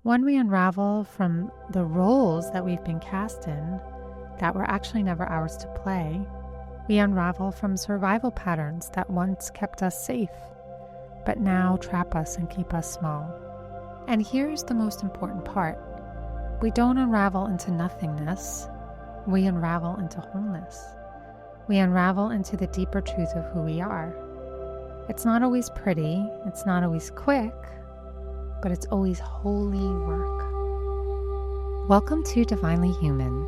When we unravel from the roles that we've been cast in that were actually never ours to play, we unravel from survival patterns that once kept us safe, but now trap us and keep us small. And here's the most important part. We don't unravel into nothingness. We unravel into wholeness. We unravel into the deeper truth of who we are. It's not always pretty, it's not always quick, but it's always holy work. Welcome to Divinely Human,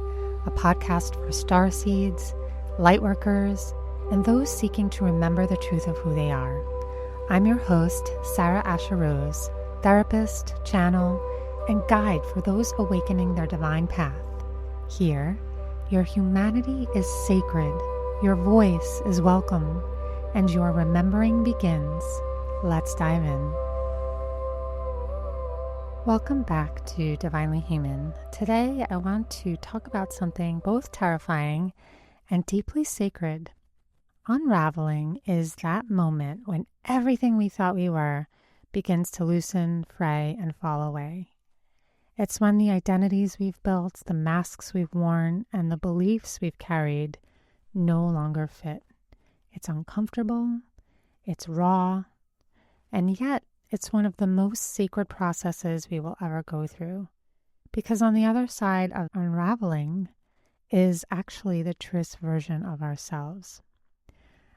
a podcast for starseeds, lightworkers, and those seeking to remember the truth of who they are. I'm your host, Sarah Asher Rose, therapist, channel, and guide for those awakening their divine path. Here, your humanity is sacred, your voice is welcome, and your remembering begins. Let's dive in. Welcome back to Divinely Human. Today, I want to talk about something both terrifying and deeply sacred. Unraveling is that moment when everything we thought we were begins to loosen, fray, and fall away. It's when the identities we've built, the masks we've worn, and the beliefs we've carried no longer fit. It's uncomfortable, it's raw, and yet it's one of the most sacred processes we will ever go through. Because on the other side of unraveling is actually the truest version of ourselves.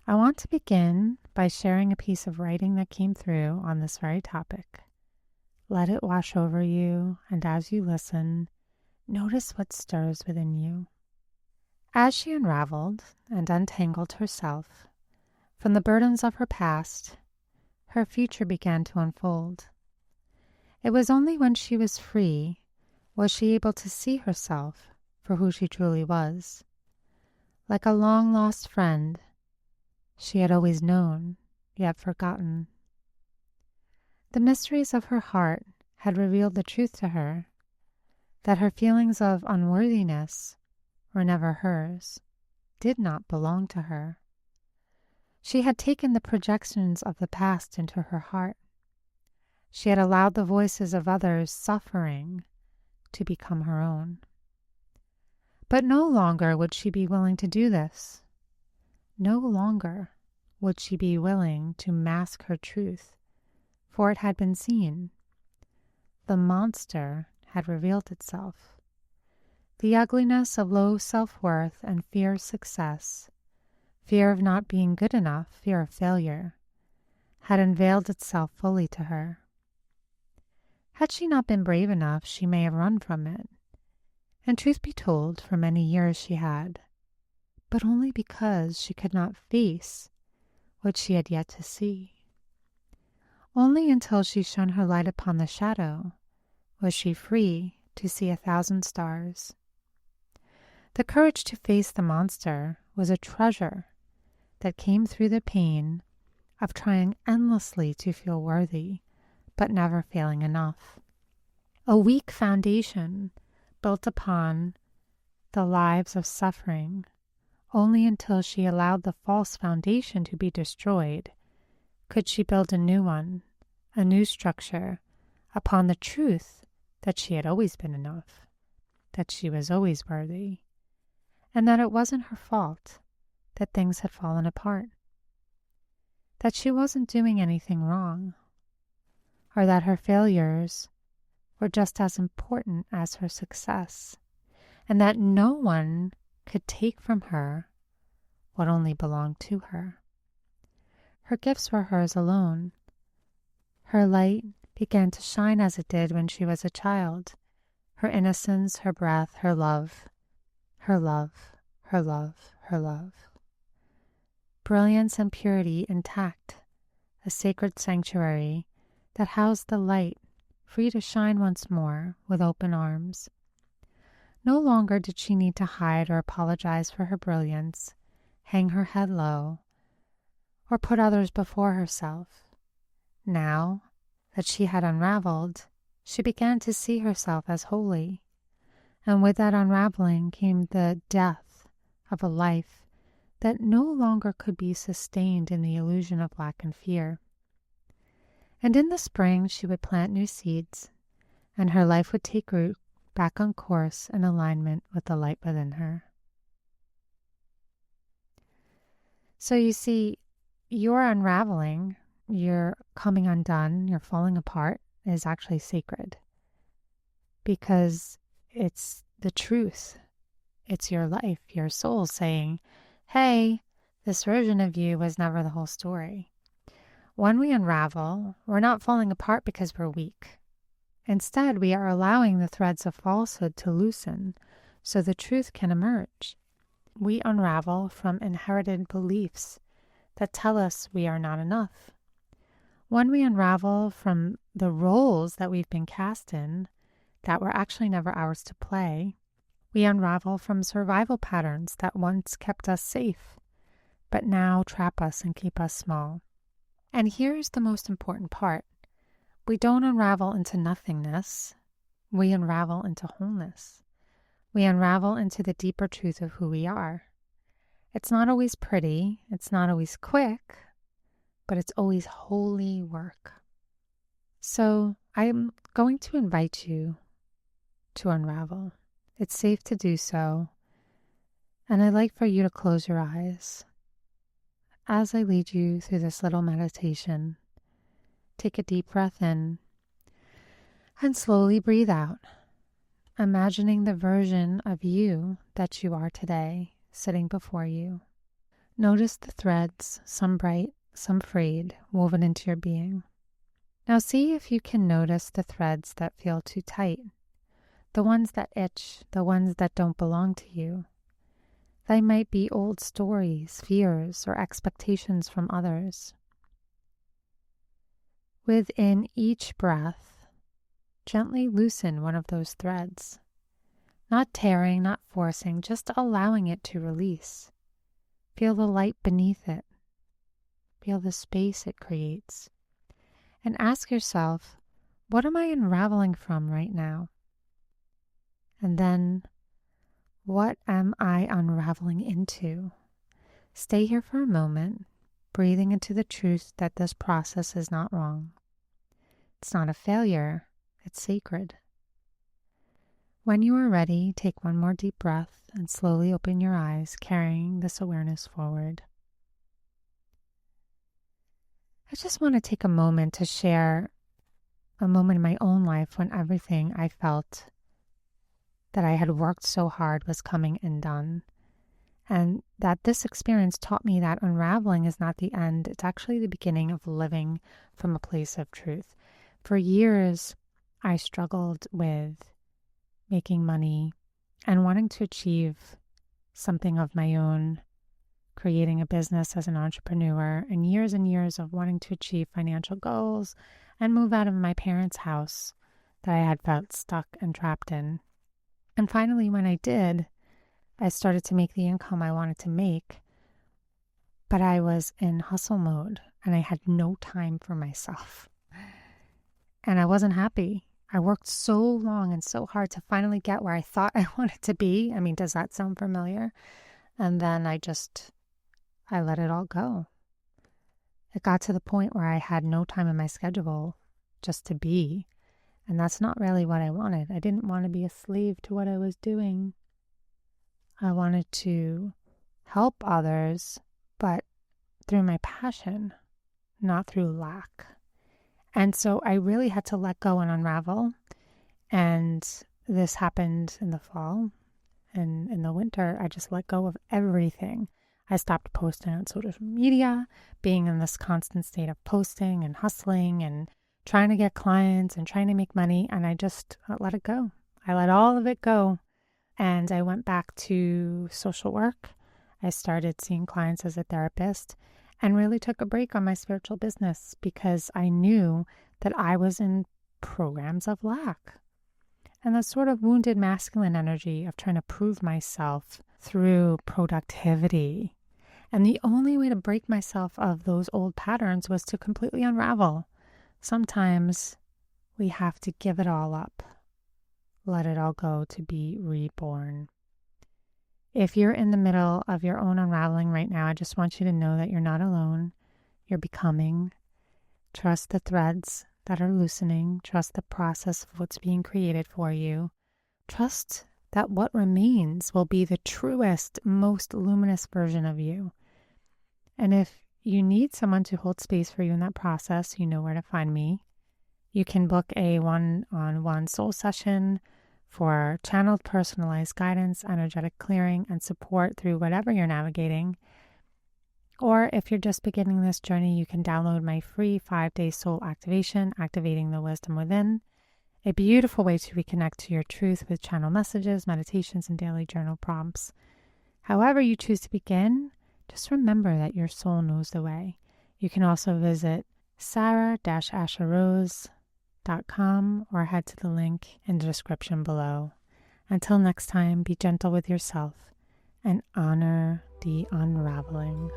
I want to begin by sharing a piece of writing that came through on this very topic. Let it wash over you, and as you listen, notice what stirs within you. As she unraveled and untangled herself from the burdens of her past, her future began to unfold. It was only when she was free was she able to see herself for who she truly was. Like a long-lost friend, she had always known, yet forgotten. The mysteries of her heart had revealed the truth to her, that her feelings of unworthiness were never hers, did not belong to her. She had taken the projections of the past into her heart. She had allowed the voices of others' suffering to become her own. But no longer would she be willing to do this. No longer would she be willing to mask her truth, for it had been seen. The monster had revealed itself. The ugliness of low self-worth and fear of success, fear of not being good enough, fear of failure, had unveiled itself fully to her. Had she not been brave enough, she may have run from it. And truth be told, for many years she had, but only because she could not face what she had yet to see. Only until she shone her light upon the shadow was she free to see 1,000 stars. The courage to face the monster was a treasure that came through the pain of trying endlessly to feel worthy, but never feeling enough. A weak foundation built upon the lives of suffering. Only until she allowed the false foundation to be destroyed could she build a new one, a new structure, upon the truth that she had always been enough, that she was always worthy, and that it wasn't her fault that things had fallen apart, that she wasn't doing anything wrong, or that her failures were just as important as her success, and that no one could take from her what only belonged to her. Her gifts were hers alone. Her light began to shine as it did when she was a child. Her innocence, her breath, her love, her love, her love, her love. Brilliance and purity intact, a sacred sanctuary that housed the light, free to shine once more with open arms. No longer did she need to hide or apologize for her brilliance, hang her head low, or put others before herself. Now that she had unraveled, she began to see herself as holy, and with that unraveling came the death of a life that no longer could be sustained in the illusion of lack and fear. And in the spring she would plant new seeds, and her life would take root back on course in alignment with the light within her. So you see, your unraveling, your coming undone, your falling apart is actually sacred because it's the truth. It's your life, your soul saying, hey, this version of you was never the whole story. When we unravel, we're not falling apart because we're weak. Instead, we are allowing the threads of falsehood to loosen so the truth can emerge. We unravel from inherited beliefs that tell us we are not enough. When we unravel from the roles that we've been cast in that were actually never ours to play, we unravel from survival patterns that once kept us safe, but now trap us and keep us small. And here's the most important part. We don't unravel into nothingness. We unravel into wholeness. We unravel into the deeper truth of who we are. It's not always pretty. It's not always quick, but it's always holy work. So I'm going to invite you to unravel. It's safe to do so. And I'd like for you to close your eyes. As I lead you through this little meditation, take a deep breath in and slowly breathe out, imagining the version of you that you are today sitting before you. Notice the threads, some bright, some frayed, woven into your being. Now see if you can notice the threads that feel too tight, the ones that itch, the ones that don't belong to you. They might be old stories, fears, or expectations from others. Within each breath, gently loosen one of those threads. Not tearing, not forcing, just allowing it to release. Feel the light beneath it. Feel the space it creates. And ask yourself, what am I unraveling from right now? And then, what am I unraveling into? Stay here for a moment, breathing into the truth that this process is not wrong. It's not a failure, it's sacred. When you are ready, take one more deep breath and slowly open your eyes, carrying this awareness forward. I just want to take a moment to share a moment in my own life when everything I felt that I had worked so hard was coming undone. And that this experience taught me that unraveling is not the end. It's actually the beginning of living from a place of truth. For years, I struggled with making money and wanting to achieve something of my own, creating a business as an entrepreneur, and years of wanting to achieve financial goals and move out of my parents' house that I had felt stuck and trapped in. And finally, when I did, I started to make the income I wanted to make, but I was in hustle mode and I had no time for myself. And I wasn't happy. I worked so long and so hard to finally get where I thought I wanted to be. I mean, does that sound familiar? And then I let it all go. It got to the point where I had no time in my schedule just to be. And that's not really what I wanted. I didn't want to be a slave to what I was doing. I wanted to help others, but through my passion, not through lack. And so I really had to let go and unravel. And this happened in the fall. And in the winter, I just let go of everything. I stopped posting on social media, being in this constant state of posting and hustling and trying to get clients and trying to make money. And I just let it go. I let all of it go. And I went back to social work. I started seeing clients as a therapist and really took a break on my spiritual business because I knew that I was in programs of lack. And that sort of wounded masculine energy of trying to prove myself through productivity. And the only way to break myself of those old patterns was to completely unravel. Sometimes we have to give it all up. Let it all go to be reborn. If you're in the middle of your own unraveling right now, I just want you to know that you're not alone. You're becoming. Trust the threads that are loosening. Trust the process of what's being created for you. Trust that what remains will be the truest, most luminous version of you. And if you need someone to hold space for you in that process, you know where to find me. You can book a one-on-one soul session for channeled personalized guidance, energetic clearing, and support through whatever you're navigating. Or if you're just beginning this journey, you can download my free 5-day soul activation, Activating the Wisdom Within, a beautiful way to reconnect to your truth with channel messages, meditations, and daily journal prompts. However you choose to begin, just remember that your soul knows the way. You can also visit sarah-asherose.com or head to the link in the description below. Until next time, be gentle with yourself and honor the unraveling.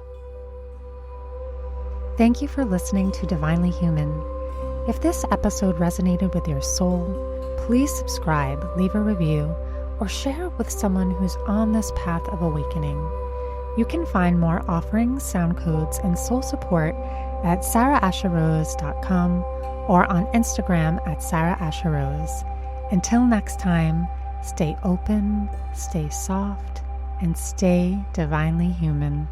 Thank you for listening to Divinely Human. If this episode resonated with your soul, please subscribe, leave a review, or share it with someone who's on this path of awakening. You can find more offerings, sound codes, and soul support at sarah-asherose.com or on Instagram at sarah-asherose. Until next time, stay open, stay soft, and stay divinely human.